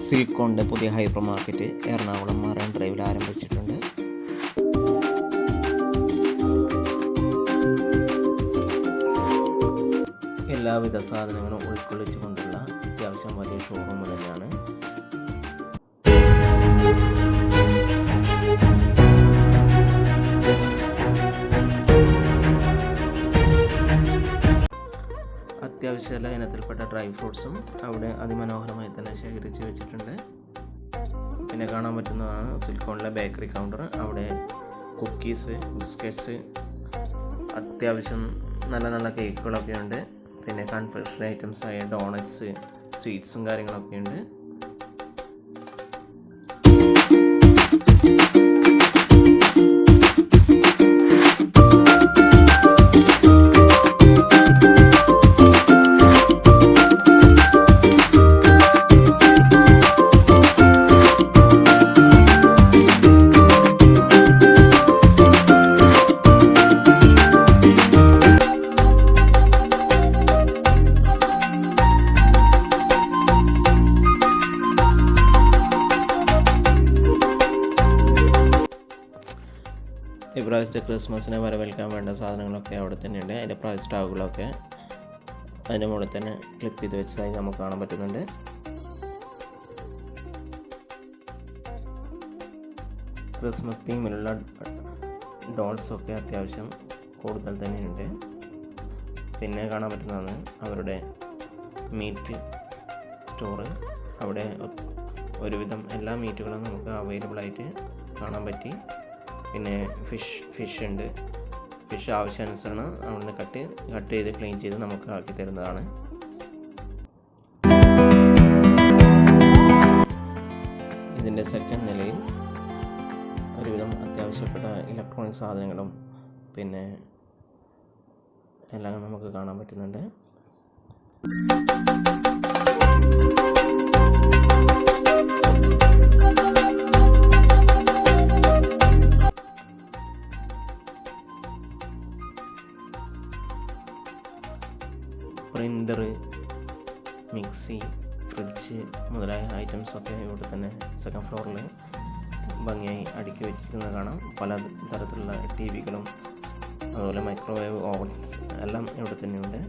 സിൽക്കോണിൻ്റെ പുതിയ hyper market Ernakulam marine ഡ്രൈവിൽ ആരംഭിച്ചിട്ടുണ്ട്. എല്ലാവിധ സാധനങ്ങളും ഉൾക്കൊള്ളിച്ചുകൊണ്ടുള്ള അത്യാവശ്യം വലിയ ഷോറൂം തന്നെയാണ്. അത്യാവശ്യ എല്ലാ ഇനത്തിൽപ്പെട്ട ഡ്രൈ ഫ്രൂട്ട്സും അവിടെ അതിമനോഹരമായി തന്നെ ശേഖരിച്ച് വെച്ചിട്ടുണ്ട്. പിന്നെ കാണാൻ പറ്റുന്നതാണ് സിൽക്കോണിലെ ബേക്കറി കൗണ്ടർ. അവിടെ കുക്കീസ്, ബിസ്ക്കറ്റ്സ്, അത്യാവശ്യം നല്ല നല്ല കേക്കുകളൊക്കെ ഉണ്ട്. പിന്നെ കൺഫെക്ഷണറി ഐറ്റംസായ ഡോണറ്റ്സ്, സ്വീറ്റ്സും കാര്യങ്ങളൊക്കെ ഉണ്ട്. ഇപ്രാവശ്യത്തെ ക്രിസ്മസിനെ വരവേൽക്കാൻ വേണ്ട സാധനങ്ങളൊക്കെ അവിടെ തന്നെയുണ്ട്. അതിൻ്റെ പ്രൈസ് ടാഗുകളൊക്കെ അതിൻ്റെ മുകളിൽ തന്നെ ക്ലിപ്പ് ചെയ്ത് വെച്ചതായി നമുക്ക് കാണാൻ പറ്റുന്നുണ്ട്. ക്രിസ്മസ് തീമിലുള്ള ഡോൾസൊക്കെ അത്യാവശ്യം കൂടുതൽ തന്നെയുണ്ട്. പിന്നെ കാണാൻ പറ്റുന്നതാണ് അവരുടെ മീറ്റ് സ്റ്റോറ്. അവിടെ ഒരുവിധം എല്ലാ മീറ്റുകളും നമുക്ക് അവൈലബിൾ ആയിട്ട് കാണാൻ പറ്റി. പിന്നെ ഫിഷ് ഉണ്ട്. ഫിഷ് ആവശ്യാനുസരണം അവിടെ കട്ട് ചെയ്ത് ക്ലീൻ ചെയ്ത് നമുക്ക് ആക്കി തരുന്നതാണ്. ഇതിൻ്റെ സെക്കൻഡ് നിലയിൽ ഒരുവിധം അത്യാവശ്യപ്പെട്ട ഇലക്ട്രോണിക് സാധനങ്ങളും പിന്നെ എല്ലാം നമുക്ക് കാണാൻ പറ്റുന്നുണ്ട്. പ്രിൻ്റർ, മിക്സി, ഫ്രിഡ്ജ് മുതലായ ഐറ്റംസൊക്കെ ഇവിടെ തന്നെ സെക്കൻഡ് ഫ്ലോറിൽ ഭംഗിയായി അടുക്കി വെച്ചിരിക്കുന്നത് കാണാം. പല തരത്തിലുള്ള ടി.വികളും അതുപോലെ മൈക്രോവേവ് ഓവൻസ് എല്ലാം ഇവിടെ തന്നെയുണ്ട്.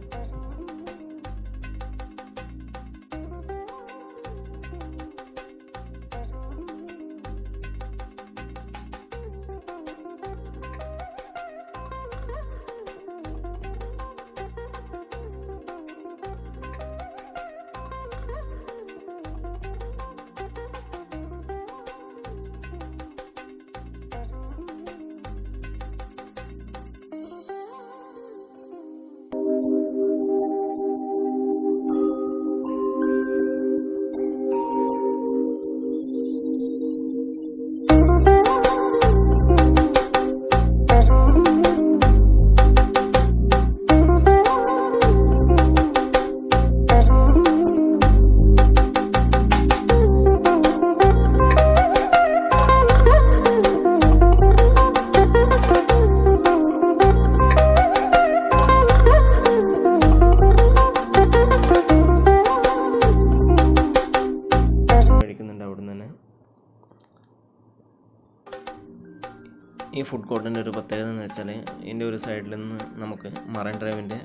ഈ ഫുഡ് കോർട്ടിൻ്റെ ഒരു പ്രത്യേകത എന്ന് വെച്ചാൽ ഇതിൻ്റെ ഒരു സൈഡിൽ നിന്ന് നമുക്ക് മറൈൻ ഡ്രൈവിൻ്റെ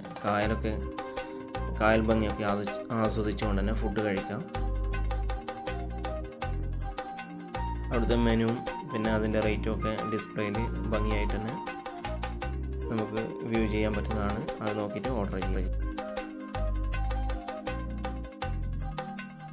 കായൽ ഭംഗിയൊക്കെ ആസ്വദിച്ചുകൊണ്ട് തന്നെ ഫുഡ് കഴിക്കാം. അവിടുത്തെ മെനുവും പിന്നെ അതിൻ്റെ റേറ്റും ഒക്കെ ഡിസ്പ്ലേയിൽ ഭംഗിയായിട്ട് തന്നെ നമുക്ക് വ്യൂ ചെയ്യാൻ പറ്റുന്നതാണ്. അത് നോക്കിയിട്ട് ഓർഡർ ചെയ്യുക.